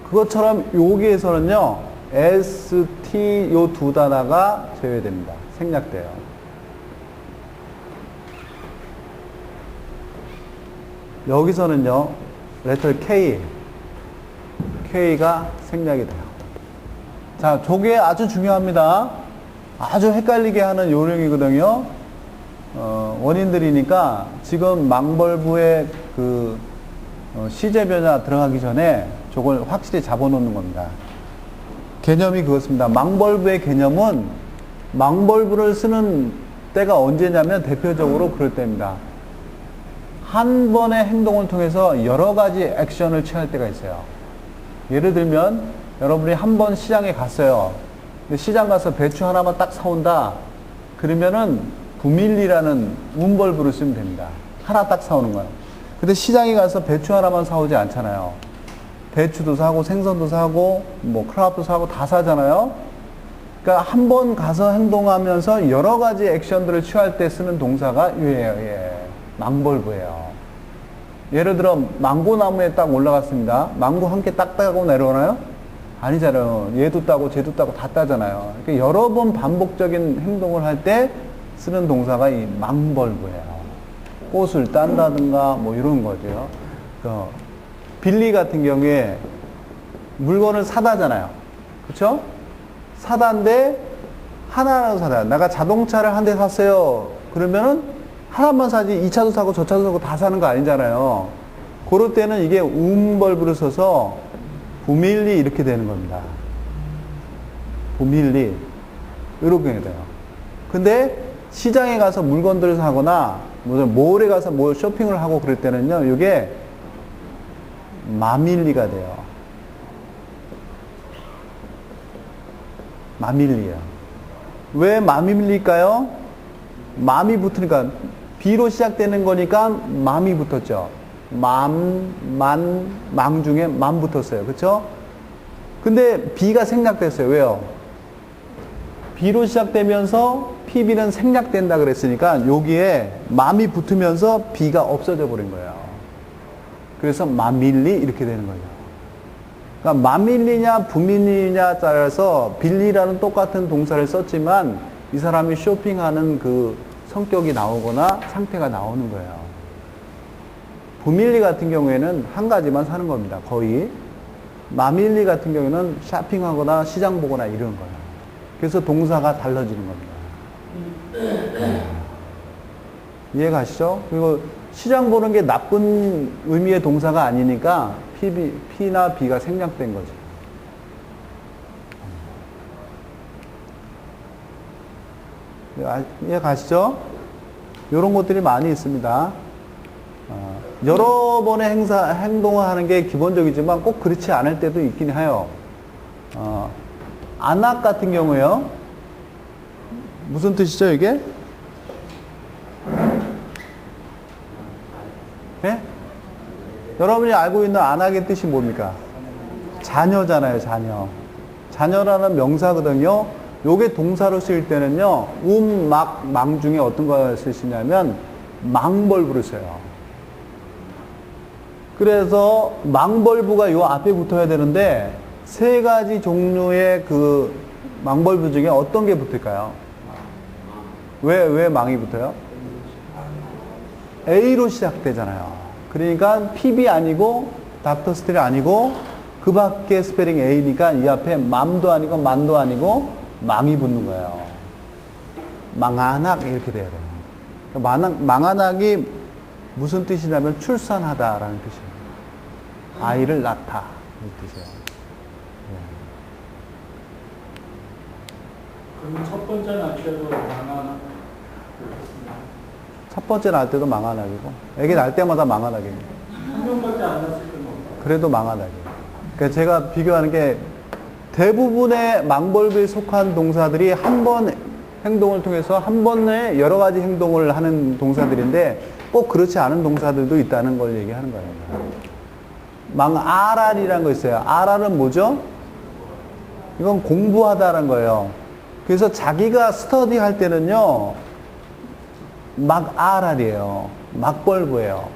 그것처럼 여기에서는요, ST 요 두 단어가 제외됩니다. 생략돼요. 여기서는요, 레터 K가 생략이 돼요. 자, 저게 아주 중요합니다. 아주 헷갈리게 하는 요령이거든요. 원인들이니까 지금 망벌부의 그 시제 변화 들어가기 전에 저걸 확실히 잡아놓는 겁니다. 개념이 그렇습니다. 망벌부의 개념은 망벌부를 쓰는 때가 언제냐면 대표적으로 그럴 때입니다. 한 번의 행동을 통해서 여러 가지 액션을 취할 때가 있어요. 예를 들면 여러분이 한 번 시장에 갔어요. 근데 시장 가서 배추 하나만 딱 사온다. 그러면은 부밀리라는 문벌부를 쓰면 됩니다. 하나 딱 사오는 거예요. 근데 시장에 가서 배추 하나만 사오지 않잖아요. 배추도 사고 생선도 사고 뭐 크랍도 사고 다 사잖아요. 그러니까 한 번 가서 행동하면서 여러 가지 액션들을 취할 때 쓰는 동사가 망벌부예요. 예를 들어 망고나무에 딱 올라갔습니다. 망고 한 개 딱 따고 내려오나요? 아니잖아요. 얘도 따고 쟤도 따고 다 따잖아요. 그러니까 여러 번 반복적인 행동을 할 때 쓰는 동사가 이 망벌부예요. 꽃을 딴다든가 뭐 이런 거죠. 빌리 같은 경우에 물건을 사다잖아요. 그쵸? 사다인데 하나라도 사다. 내가 자동차를 한 대 샀어요. 그러면은 하나만 사지 2차도 사고 저차도 사고 다 사는 거 아니잖아요. 그럴 때는 이게 음벌부를 써서 부밀리 이렇게 되는 겁니다. 부밀리 이렇게 돼요. 근데 시장에 가서 물건들을 사거나 무슨 몰에 가서 뭐 쇼핑을 하고 그럴 때는요, 이게 마밀리가 돼요. 마밀리예요. 왜 마밀리일까요? 맘이 붙으니까 B로 시작되는 거니까 맘이 붙었죠. 망 중에 맘 붙었어요. 그쵸? 근데 B가 생략됐어요. 왜요? B로 시작되면서 PB는 생략된다 그랬으니까 여기에 맘이 붙으면서 B가 없어져 버린 거예요. 그래서 마밀리 이렇게 되는 거죠. 그러니까 마밀리냐 부밀리냐 따라서 빌리라는 똑같은 동사를 썼지만 이 사람이 쇼핑하는 그 성격이 나오거나 상태가 나오는 거예요. 부밀리 같은 경우에는 한 가지만 사는 겁니다. 거의. 마밀리 같은 경우에는 쇼핑하거나 시장 보거나 이런 거예요. 그래서 동사가 달라지는 겁니다. 이해 가시죠? 그리고 시장 보는 게 나쁜 의미의 동사가 아니니까 P나 B가 생략된 거죠. 이해 가시죠? 이런 것들이 많이 있습니다. 여러 번의 행동을 하는 게 기본적이지만 꼭 그렇지 않을 때도 있긴 해요. 안악 같은 경우에요. 무슨 뜻이죠, 이게? 네? 여러분이 알고 있는 안악의 뜻이 뭡니까? 자녀잖아요, 자녀. 자녀라는 명사거든요. 요게 동사로 쓰일 때는요, 막, 망 중에 어떤 걸 쓰시냐면, 망벌부를 써요. 그래서 망벌부가 요 앞에 붙어야 되는데, 세 가지 종류의 그 망벌부 중에 어떤 게 붙을까요? 왜 망이 붙어요? A로 시작되잖아요. 그러니까 PB 아니고, 닥터 스틸이 아니고, 그 밖에 스페링 A니까 이 앞에 맘도 아니고 만도 아니고 망이 붙는 거예요. 망한악 이렇게 돼야 돼요. 망한악이 무슨 뜻이냐면 출산하다라는 뜻이에요. 아이를 낳다 이 뜻이에요. 그럼 첫 번째 날 때도 망한 첫 번째 날 때도 망한악이고 애기 날 때마다 망한악입니다. 한 명밖에 안 났을 때는 그래도 망한악이에요. 그러니까 제가 비교하는 게 대부분의 망벌부에 속한 동사들이 한 번 행동을 통해서 한 번에 여러 가지 행동을 하는 동사들인데 꼭 그렇지 않은 동사들도 있다는 걸 얘기하는 거예요. 망아랄이라는 거 있어요. 아랄은 뭐죠? 이건 공부하다라는 거예요. 그래서 자기가 스터디 할 때는요, 막아랄이에요. 막벌부예요.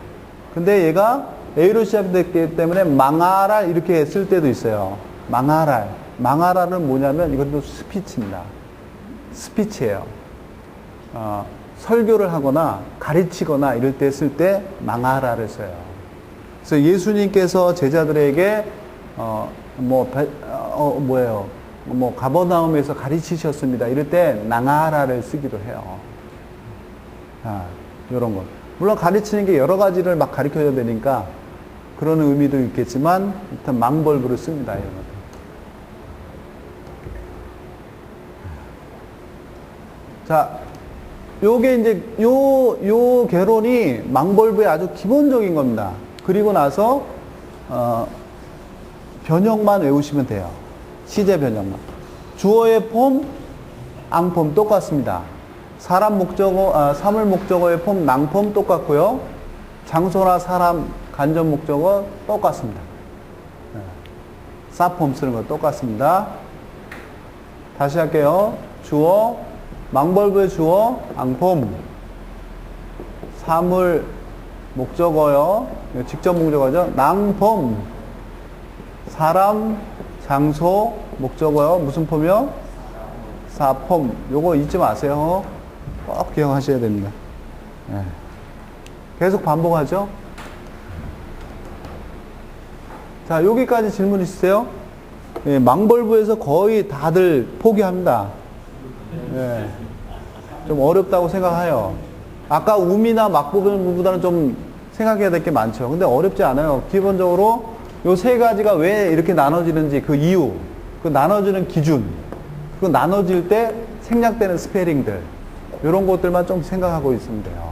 근데 얘가 A로 시작됐기 때문에 망아랄 이렇게 쓸 때도 있어요. 망아랄. 망아랄은 뭐냐면 이것도 스피치입니다. 스피치예요. 설교를 하거나 가르치거나 이럴 때 쓸 때 망아랄을 써요. 그래서 예수님께서 제자들에게 가버나움에서 가르치셨습니다. 이럴 때 낭아라를 쓰기도 해요. 이런 것. 물론 가르치는 게 여러 가지를 막 가르쳐야 되니까 그런 의미도 있겠지만 일단 망벌부를 씁니다. 이런 것들. 자, 요게 이제 요 개론이 망벌부의 아주 기본적인 겁니다. 그리고 나서 변형만 외우시면 돼요. 시제 변형만. 주어의 폼, 앙폼 똑같습니다. 사람 목적어, 사물 목적어의 폼, 낭폼 똑같고요. 장소나 사람, 간접 목적어 똑같습니다. 사폼 쓰는 거 똑같습니다. 다시 할게요. 주어, 망벌부의 주어, 앙폼. 사물 목적어요. 직접 목적어죠. 낭폼. 사람, 장소, 목적어요. 무슨 폼이요? 사폼. 요거 잊지 마세요. 꼭 기억하셔야 됩니다. 네. 계속 반복하죠? 자, 여기까지 질문 있으세요? 예, 망벌부에서 거의 다들 포기합니다. 예, 좀 어렵다고 생각해요. 아까 um이나 막부분보다는 좀 생각해야 될 게 많죠. 근데 어렵지 않아요. 기본적으로 요 세 가지가 왜 이렇게 나눠지는지 그 이유, 그 나눠지는 기준, 그 나눠질 때 생략되는 스페링들, 이런 것들만 좀 생각하고 있으면 돼요.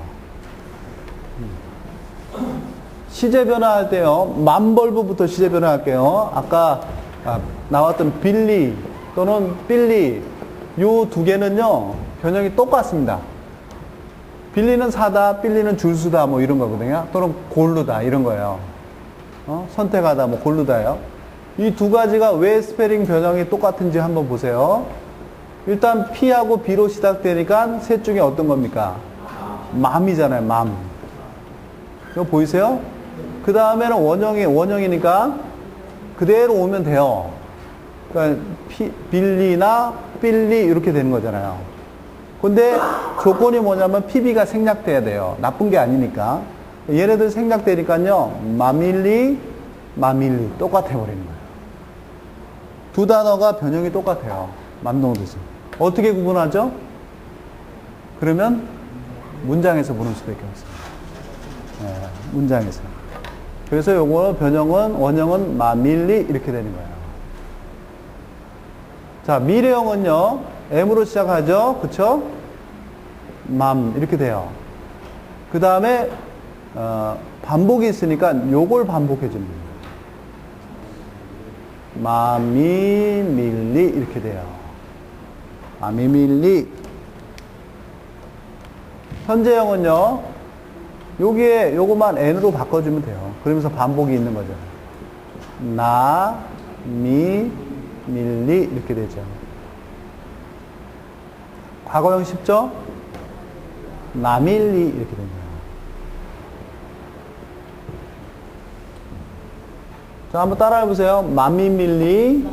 시제 변화할 때요, 만벌부부터 시제 변화할게요. 아까 나왔던 빌리 또는 빌리, 요 두 개는요, 변형이 똑같습니다. 빌리는 사다, 빌리는 줄수다, 뭐 이런 거거든요. 또는 고르다, 이런 거예요. 선택하다, 뭐 고르다요. 이 두 가지가 왜 스페링 변형이 똑같은지 한번 보세요. 일단 P하고 B로 시작되니까 셋 중에 어떤 겁니까? 맘이잖아요, 맘. 이거 보이세요? 그 다음에는 원형이니까 그대로 오면 돼요. 그러니까 빌리나 빌리 이렇게 되는 거잖아요. 근데 조건이 뭐냐면 PB가 생략돼야 돼요. 나쁜 게 아니니까. 얘네들 생략되니까요, 마밀리 똑같아 버리는 거예요. 두 단어가 변형이 똑같아요. 만동도지. 어떻게 구분하죠? 그러면 문장에서 보는 수밖에 없습니다. 네, 문장에서. 그래서 요거 원형은 마밀리 이렇게 되는 거예요. 자, 미래형은요, M으로 시작하죠. 그쵸? 맘, 이렇게 돼요. 그 다음에, 반복이 있으니까 요걸 반복해 줍니다. 마미밀리, 이렇게 돼요. 마미밀리. 현재형은요, 요거만 N으로 바꿔주면 돼요. 그러면서 반복이 있는 거죠. 나, 미, 밀리 이렇게 되죠. 과거형 쉽죠? 나밀리 이렇게 됩니다. 자, 한번 따라해 보세요. 마미밀리,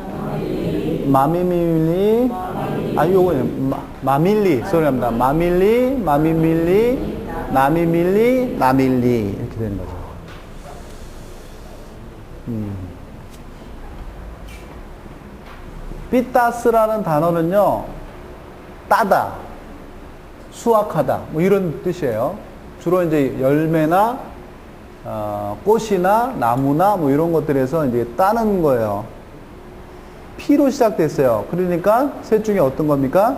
마미밀리, 요거는 마밀리 소리합니다. 마밀리, 마미밀리, 나미밀리, 나밀리 이렇게 되는 거죠. 삐따스라는 단어는요, 따다, 수확하다, 뭐 이런 뜻이에요. 주로 이제 열매나, 꽃이나 나무나 뭐 이런 것들에서 이제 따는 거예요. 피로 시작됐어요. 그러니까 셋 중에 어떤 겁니까?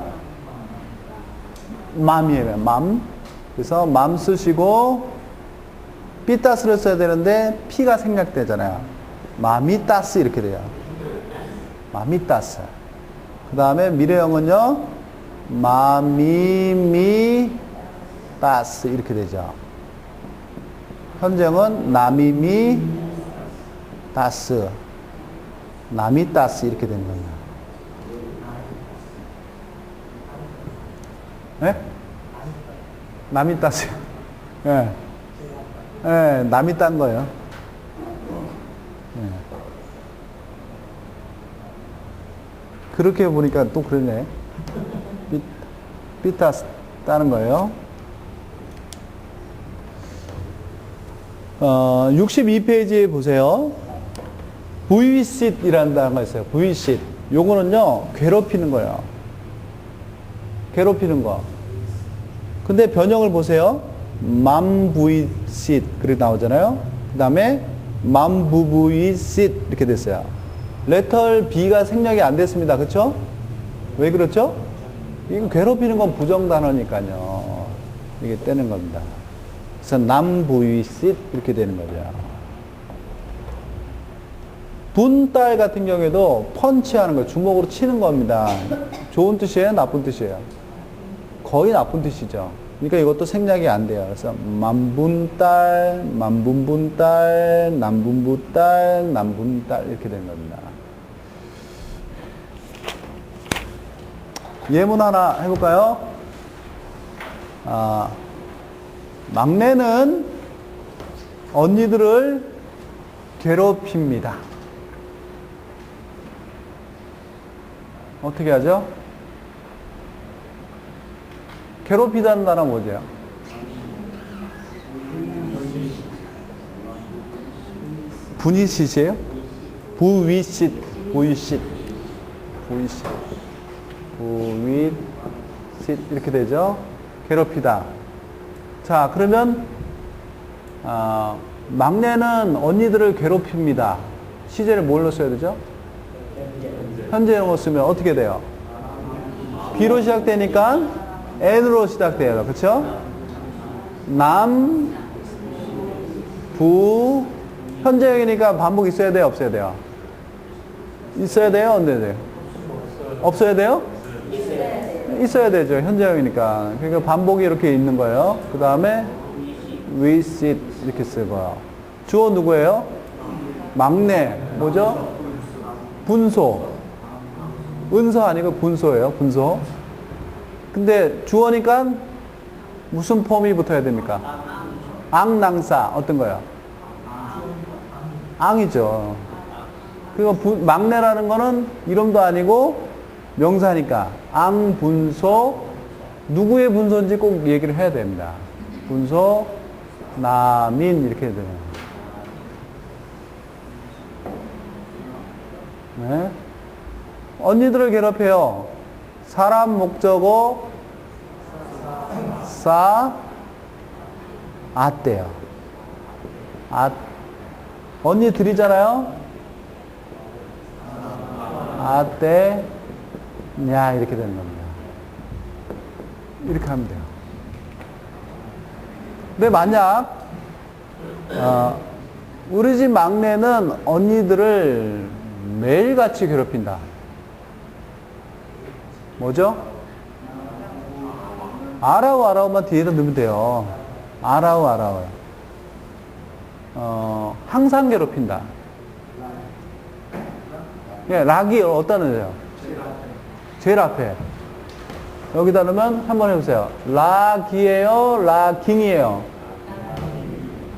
맘이에요. 맘. 그래서 맘 쓰시고, 삐따스를 써야 되는데, 피가 생략되잖아요. 마미따스 이렇게 돼요. 마미따스. 그 다음에 미래형은요, 마미미따스 이렇게 되죠. 현재형은 나미미따스, 나미따스 이렇게 되는 겁니다. 네? 나미따스. 예. 네. 네, 남이 딴 거예요. 네. 그렇게 보니까 또 그러네. 삐따스 따는 거예요. 62페이지에 보세요. 부이싯이라는 단어가 있어요. 부이싯. 요거는요, 괴롭히는 거예요. 괴롭히는 거. 근데 변형을 보세요. 맘부이싯. 그렇게 나오잖아요. 그 다음에 맘부부이싯. 이렇게 됐어요. 레터 B가 생략이 안 됐습니다. 그쵸? 왜 그렇죠? 이거 괴롭히는 건 부정단어니까요. 이게 떼는 겁니다. 그래서 남부이싯. 이렇게 되는 거죠. 분딸 같은 경우에도 펀치하는 거, 주먹으로 치는 겁니다. 좋은 뜻이에요? 나쁜 뜻이에요? 거의 나쁜 뜻이죠. 그러니까 이것도 생략이 안 돼요. 그래서 만분딸, 만분분딸, 남분부딸, 남분딸 이렇게 된 겁니다. 예문 하나 해볼까요? 막내는 언니들을 괴롭힙니다. 어떻게 하죠? 괴롭히다는 단어 뭐죠? 분이싯이에요? 부위싯, 부위싯, 부위싯, 부위싯 이렇게 되죠? 괴롭히다. 자, 그러면 막내는 언니들을 괴롭힙니다. 시제를 뭘로 써야 되죠? 현재형으로 쓰면 어떻게 돼요? B로 시작되니까 N으로 시작돼요. 그쵸? 남, 부, 현재형이니까 반복 있어야 돼요? 없어야 돼요? 있어야 돼요? 안 돼야 돼요? 없어야 돼요? 있어야 되죠. 현재형이니까. 그러니까 반복이 이렇게 있는 거예요. 그 다음에 we sit 이렇게 쓰고요. 주어 누구예요? 막내. 뭐죠? 분소. 은서 아니고 분소예요. 분소. 근데 주어니까 무슨 폼이 붙어야 됩니까? 앙낭사. 어떤 거요? 앙이죠. 그리고 막내라는 거는 이름도 아니고 명사니까 앙분소. 누구의 분소인지 꼭 얘기를 해야 됩니다. 분소 남인 이렇게 돼요. 네. 언니들을 괴롭혀요. 사람 목적어 아떼요. 언니들이잖아요. 아떼 냐 이렇게 되는 겁니다. 이렇게 하면 돼요. 근데 만약 우리 집 막내는 언니들을 매일같이 괴롭힌다. 뭐죠? 아라우만 뒤에다 넣으면 돼요. 아라우. 항상 괴롭힌다. 예, 락이 어디다 넣으세요? 제일 앞에. 여기다 넣으면 한번 해보세요. 락이에요? 락킹이에요?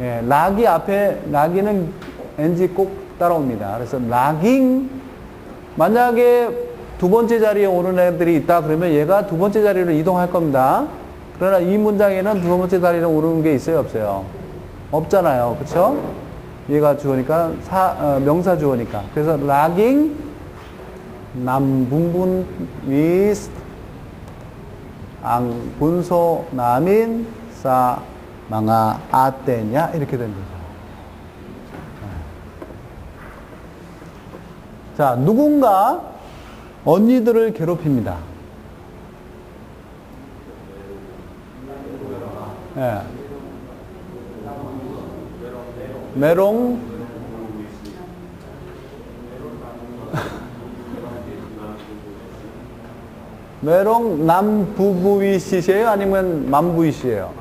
예, 락이 앞에, 락이는 NG 꼭 따라옵니다. 그래서 락잉, 만약에 두 번째 자리에 오는 애들이 있다 그러면 얘가 두 번째 자리로 이동할 겁니다. 그러나 이 문장에는 두 번째 자리로 오르는 게 있어요, 없어요? 없잖아요. 그쵸? 얘가 주어니까, 명사 주어니까. 그래서 락잉, 남분분, with, 분소, 남인, 싸, 망아, 아떼냐? 이렇게 됩니다. 자, 누군가 언니들을 괴롭힙니다. 예. 메롱, 메롱 남부부이시세요? 아니면 만부이시에요?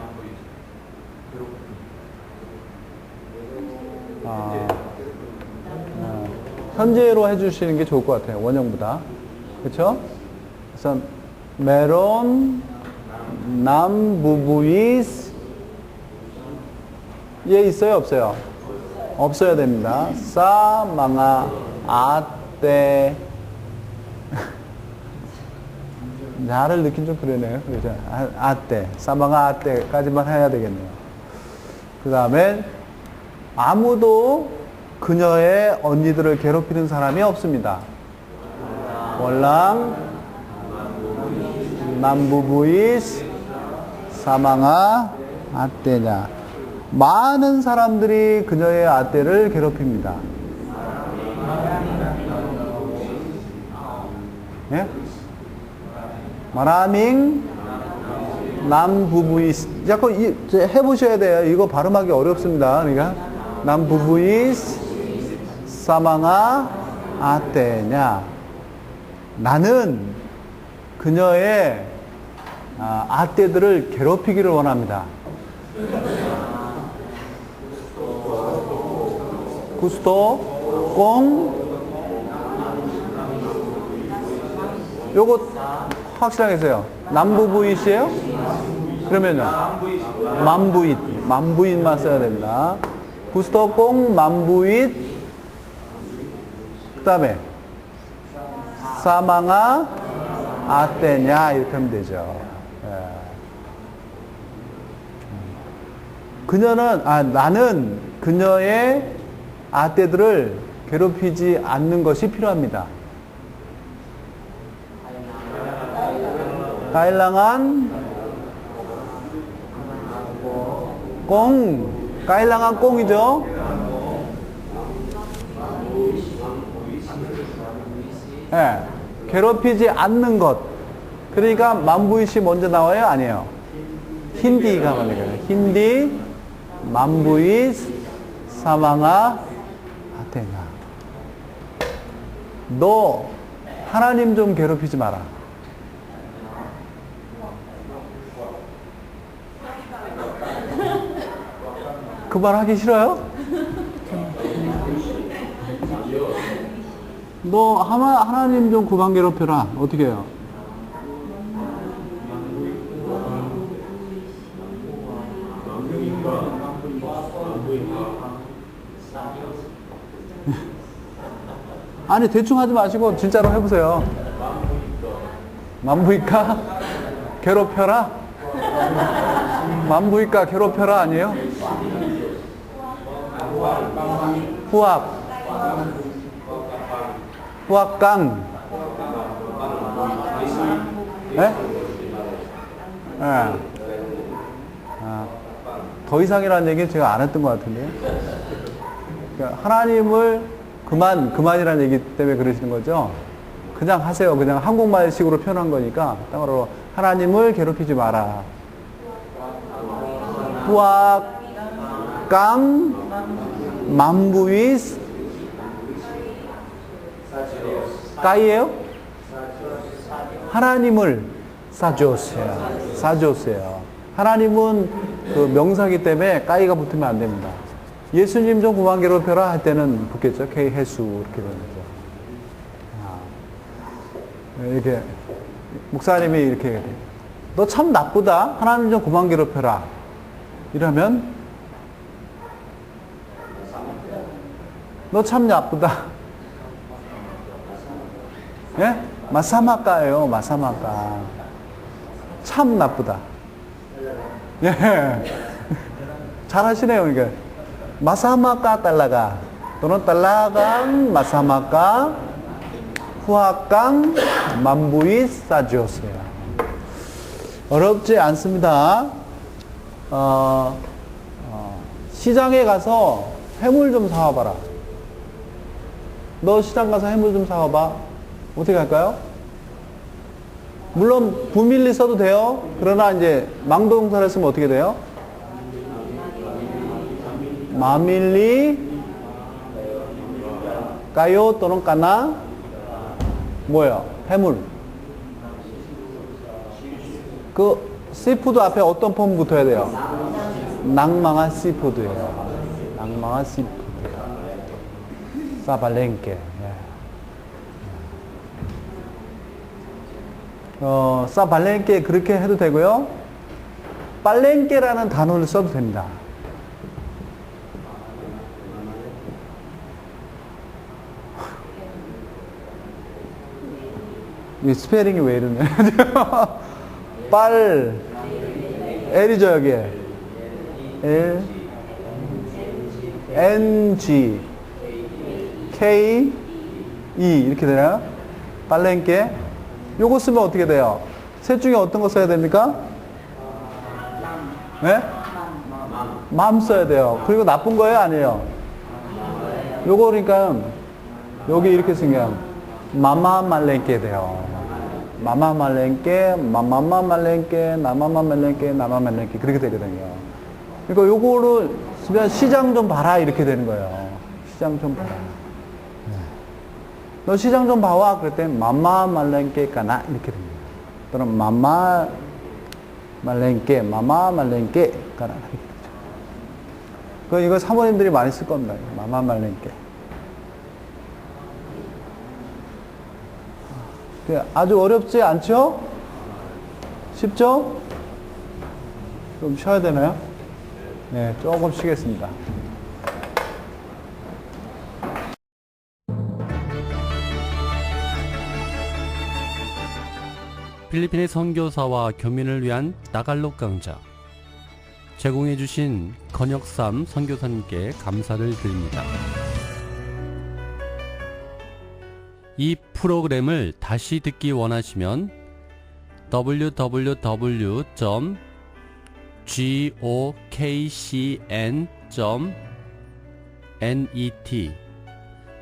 현재로 해주시는 게 좋을 것 같아요. 원형보다. 그쵸? 그래서 메론 남부부이스 얘 있어요? 없어요? 없어야 됩니다. 싸 망아 아떼 나를 느낌 좀 그러네요. 그죠? 아떼 싸망아 아떼까지만 해야 되겠네요. 그 다음에 아무도 그녀의 언니들을 괴롭히는 사람이 없습니다. 월랑 남부부이스 사망아 아떼냐. 많은 사람들이 그녀의 아떼를 괴롭힙니다. 예? 마라밍 남부부이스 자꾸 해보셔야 돼요. 이거 발음하기 어렵습니다. 그러니까 남부부이스 사망아 아떼냐. 나는 그녀의 아떼들을 괴롭히기를 원합니다. 구스토 꽁 요거 확실하게 해서요. 남부부이시에요? 그러면요 만부잇만 써야 됩니다. 구스토 꽁 만부잇 그 다음에 사망아 아떼냐 이렇게 하면 되죠. 나는 그녀의 아떼들을 괴롭히지 않는 것이 필요합니다. 까일랑한 꽁, 까일랑한 꽁이죠. 예, 괴롭히지 않는 것. 그러니까 만부이시 먼저 나와요? 아니에요? 힌디가 먼저 나와요. 힌디 만부이스 사망아 아테나. 너 하나님 좀 괴롭히지 마라. 그 말 하기 싫어요? 너 하나님 좀 그만 괴롭혀라. 어떻게 해요? 아니 대충 하지 마시고 진짜로 해보세요. 만부이까 괴롭혀라? 만부이까 괴롭혀라 아니에요? 후압강 네? 네. 더 이상이라는 얘기는 제가 안 했던 것 같은데요. 그러니까 하나님을 그만이라는 얘기 때문에 그러시는 거죠. 그냥 하세요. 그냥 한국말식으로 표현한 거니까 따로 하나님을 괴롭히지 마라. 후압강 만부이스 까이에요? 하나님을 사주세요. 하나님은 그 명사기 때문에 까이가 붙으면 안 됩니다. 예수님 좀 그만 괴롭혀라 할 때는 붙겠죠. K 해수 이렇게 되는 거죠. 이렇게 목사님이 이렇게 얘기해요. 너 참 나쁘다. 하나님 좀 그만 괴롭혀라. 이러면 너 참 나쁘다. 예? 마사마카예요. 마사마카. 참 나쁘다. 예. 잘하시네요. 그러니까 마사마카 달라가 또는 달라강 마사마카 후학강 만부이 싸주었어요. 어렵지 않습니다. 시장에 가서 해물 좀 사와봐라. 너 시장 가서 해물 좀 사와봐. 어떻게 할까요? 물론 부밀리 써도 돼요. 그러나 이제 망동사를 쓰면 어떻게 돼요? 마밀리 까요 또는 까나 뭐예요? 해물. 그 씨푸드 앞에 어떤 폼 붙어야 돼요? 낭망한 씨푸드예요. 낭망한 씨푸드. 사발렌케. 사발렌케 그렇게 해도 되고요. 빨렌케라는 단어를 써도 됩니다. 이 스페링이 왜 이러냐. 빨, L이죠, 여기에. L, N, G, K, E. 이렇게 되나요? 빨랭게. 요거 쓰면 어떻게 돼요? 셋 중에 어떤 거 써야 됩니까? 네? 맘 써야 돼요. 그리고 나쁜 거예요? 아니에요? 요거 그러니까, 여기 이렇게 쓰면, 마마 말랭게 돼요. 마마 말랭게, 마마마 말랭게, 나마마 말랭게, 나마 말랭게. 그렇게 되거든요. 그러니까 요거를 쓰면 시장 좀 봐라. 이렇게 되는 거예요. 시장 좀 봐라. 너 시장 좀 봐와. 그럴 때 마마 말랭게 까나. 이렇게 됩니다. 또는 마마 말랭게, 마마 말랭게 까나. 이렇게 되죠. 그 이거 사모님들이 많이 쓸 겁니다. 마마 말랭게. 아주 어렵지 않죠? 쉽죠? 좀 쉬어야 되나요? 네, 조금 쉬겠습니다. 필리핀의 선교사와 교민을 위한 따갈록 강좌 제공해주신 건혁삼 선교사님께 감사를 드립니다. 이 프로그램을 다시 듣기 원하시면 www.gokcn.net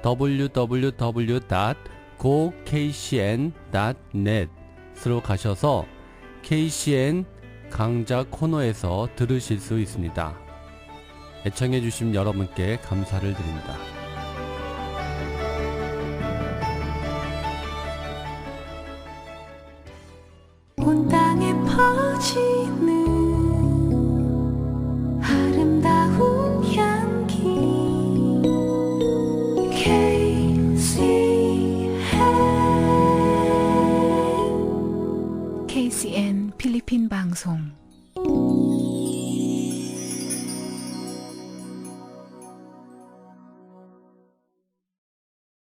www.gokcn.net으로 가셔서 KCN 강좌 코너에서 들으실 수 있습니다. 애청해주신 여러분께 감사를 드립니다. 온 땅에 퍼지는 아름다운 향기 KCN 필리핀 방송